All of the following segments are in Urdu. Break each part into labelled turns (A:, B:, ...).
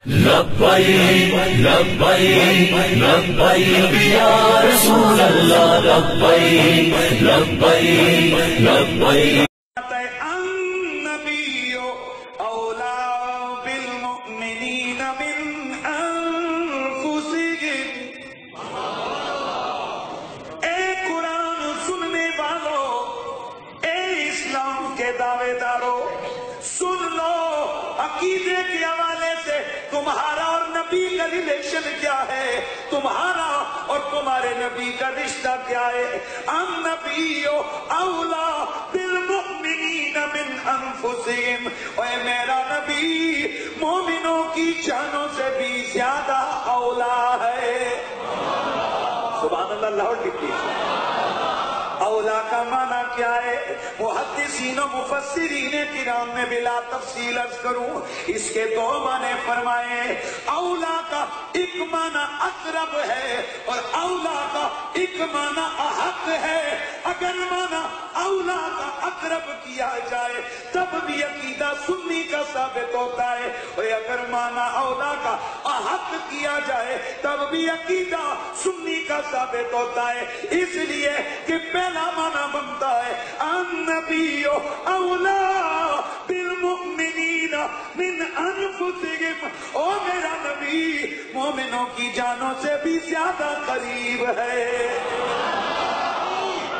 A: لبیک لبیک لبیک یا رسول اللہ لبیک لبیک لبیک
B: النبی اولا بالمؤمنین من انفسہم۔ اے قرآن سننے والوں، اے اسلام کے دعوے داروں، سن لو عقیدے کے حوالے سے تمہارا اور نبی کا ریلیشن کیا ہے، تمہارا اور تمہارے نبی کا رشتہ کیا ہے۔ النبی اولا بالمؤمنین من انفسہم، اے میرا نبی مومنوں کی جانوں سے بھی زیادہ اولا ہے۔ سبحان اللہ، لاؤڈ کیجیے۔ اولا کا معنی کیا ہے؟ محدثین و مفسرین کرام میں بلا تفصیل عرض کروں، اس کے دو معنی فرمائے۔ اولا کا ایک معنی اقرب ہے اور اولا کا ایک معنی احق ہے۔ اگر معنی اولا کا اقرب کیا جائے تب بھی عقیدہ سنی کا ثابت ہوتا ہے، اور اگر معنی اولا کا احق کیا جائے تب بھی عقیدہ سنی کا ثابت ہوتا ہے۔ اس لیے کہ پہلا معنی بنتا ہے النبی اولا بالمؤمنین من انفسہم، او میرا نبی مومنوں کی جانوں سے بھی زیادہ قریب ہے۔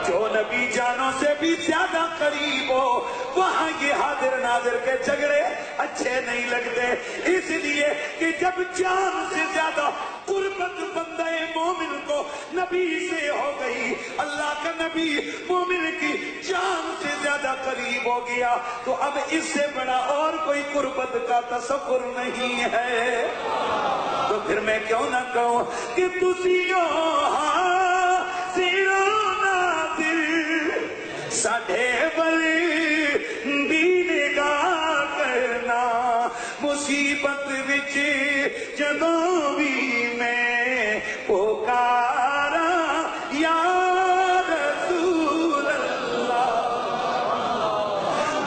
B: جو نبی جانوں سے بھی زیادہ قریب ہو وہاں یہ حاضر ناظر کے جھگڑے اچھے نہیں لگتے، اس لیے کہ جب جان سے زیادہ قربت بندہ مومن کو نبی سے ہو گئی، اللہ کا نبی مومن کی جان سے زیادہ قریب ہو گیا، تو اب اس سے بڑا اور کوئی قربت کا تصور نہیں ہے۔ تو پھر میں کیوں نہ کہوں کہ تسیو ساڈے بلے بھی نگاہ کرنا، مصیبت وچ جدوں بھی میں پکارا یا رسول اللہ۔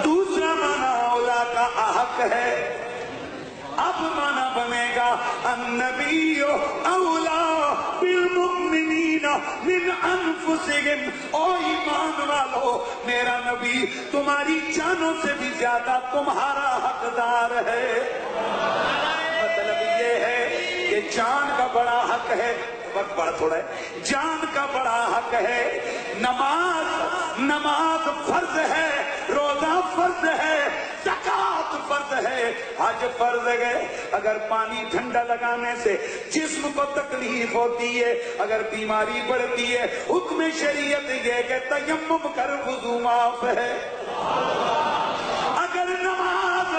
B: دوسرا معنی اولا کا حق ہے۔ اب معنی بنے گا النبی اولا بالمؤمنین من انفسہم، او ایمان والو میرا نبی تمہاری جانوں سے بھی زیادہ تمہارا حقدار ہے۔ مطلب یہ ہے کہ جان کا بڑا حق ہے، وقت بڑا تھوڑا ہے، جان کا بڑا حق ہے۔ نماز فرض ہے، روزہ فرض ہے، زکات فرض ہے، حج فرض ہے۔ اگر پانی ٹھنڈا لگانے سے جسم کو تکلیف ہوتی ہے، اگر بیماری بڑھتی ہے، حکم شریعت یہ کہ تیمم کر وضو معاف ہے۔ اگر نماز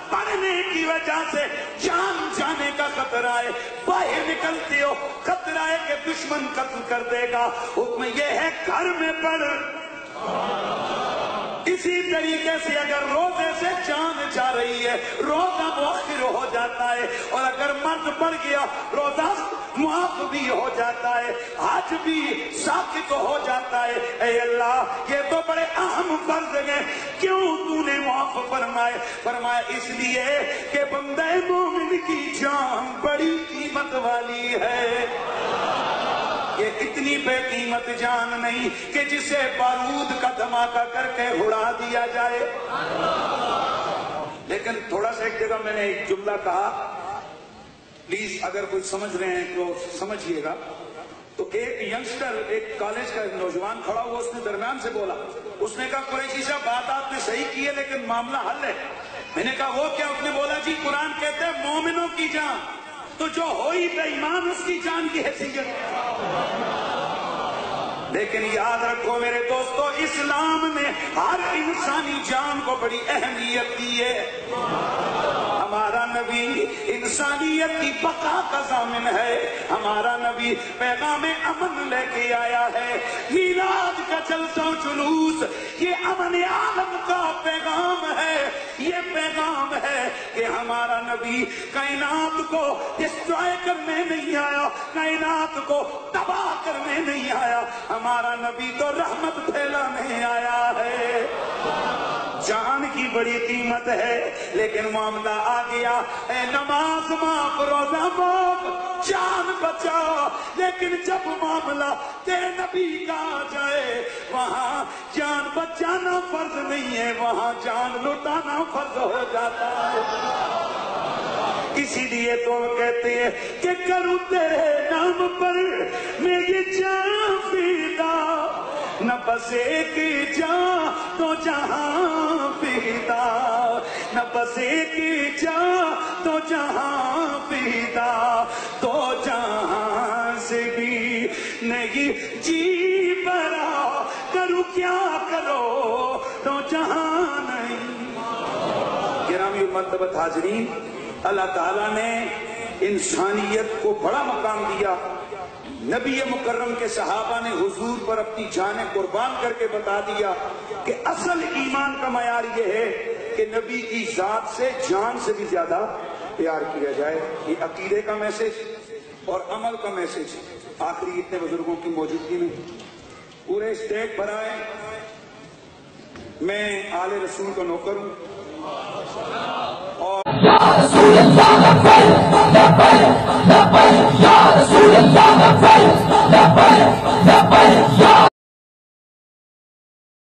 B: پڑھنے کی وجہ سے جان جانے کا خطرہ ہے، باہر نکلتے ہو خطرہ ہے کہ دشمن قتل کر دے گا، حکم یہ ہے گھر میں پڑھ۔ اسی طریقے سے اگر روزے سے جان جا رہی ہے، روزہ مؤخر ہو جاتا ہے، اور اگر مرد پڑ گیا روزہ معاف بھی ہو جاتا ہے، حج بھی ساقط ہو جاتا ہے۔ اے اللہ یہ تو بڑے اہم فرض ہیں، کیوں تو نے معاف فرمائے؟ فرمایا اس لیے کہ بندہ مومن کی جان بڑی قیمت والی ہے۔ یہ اتنی بے قیمت جان نہیں کہ جسے بارود کا دھماکہ کر کے اڑا دیا جائے۔ لیکن تھوڑا سا ایک جگہ میں نے ایک جملہ کہا، پلیز اگر کوئی سمجھ رہے ہیں تو سمجھیے گا۔ تو ایک ینگسٹر، ایک کالج کا نوجوان کھڑا ہوا، اس نے درمیان سے بولا، اس نے کہا قریشی صاحب بات آپ نے صحیح کی ہے لیکن معاملہ حل ہے۔ میں نے کہا وہ کیا؟ اس نے بولا جی قرآن کہتے ہیں مومنوں کی جان، تو جو ہوئی بے ایمان اس کی جان کی حیثیت۔ لیکن یاد رکھو میرے دوستو، اسلام نے ہر انسانی جان کو بڑی اہمیت دی ہے۔ ہمارا نبی انسانیت کی بقا کا ضامن ہے، ہمارا نبی پیغام امن لے کے آیا ہے۔ میلاد کا جلسہ و جلوس یہ امن عالم کا پیغام ہے، یہ پیغام ہے کہ ہمارا نبی کائنات کو ڈسٹرائے کرنے نہیں آیا، کائنات کو تباہ کرنے نہیں آیا، ہمارا نبی تو رحمت پھیلانے آیا ہے۔ جان کی بڑی قیمت ہے، لیکن معاملہ آ گیا اے نماز معاف، روزہ معاف، جان بچاؤ، لیکن جب معاملہ تیرے نبی کا آ جائے وہاں جان بچانا فرض نہیں ہے، وہاں جان لٹانا فرض ہو جاتا ہے۔ اسی لیے تو ہم کہتے ہیں کہ کروں تیرے نام پر میں یہ جان فدا، نہ بس ایک جان تو جہاں فدا، نہ بس ایک جان تو جہاں فدا، تو جہاں سے بھی نہیں جی برا، کروں کیا کرو تو جہاں نہیں۔ گرامی مرتبت حاضرین، اللہ تعالیٰ نے انسانیت کو بڑا مقام دیا۔ نبی مکرم کے صحابہ نے حضور پر اپنی جانیں قربان کر کے بتا دیا کہ اصل ایمان کا معیار یہ ہے کہ نبی کی ذات سے جان سے بھی زیادہ پیار کیا جائے۔ یہ عقیدے کا میسج اور عمل کا میسج۔ آخری اتنے بزرگوں کی موجودگی میں پورے اسٹیج پر آئے، میں آل رسول کا نوکر ہوں اور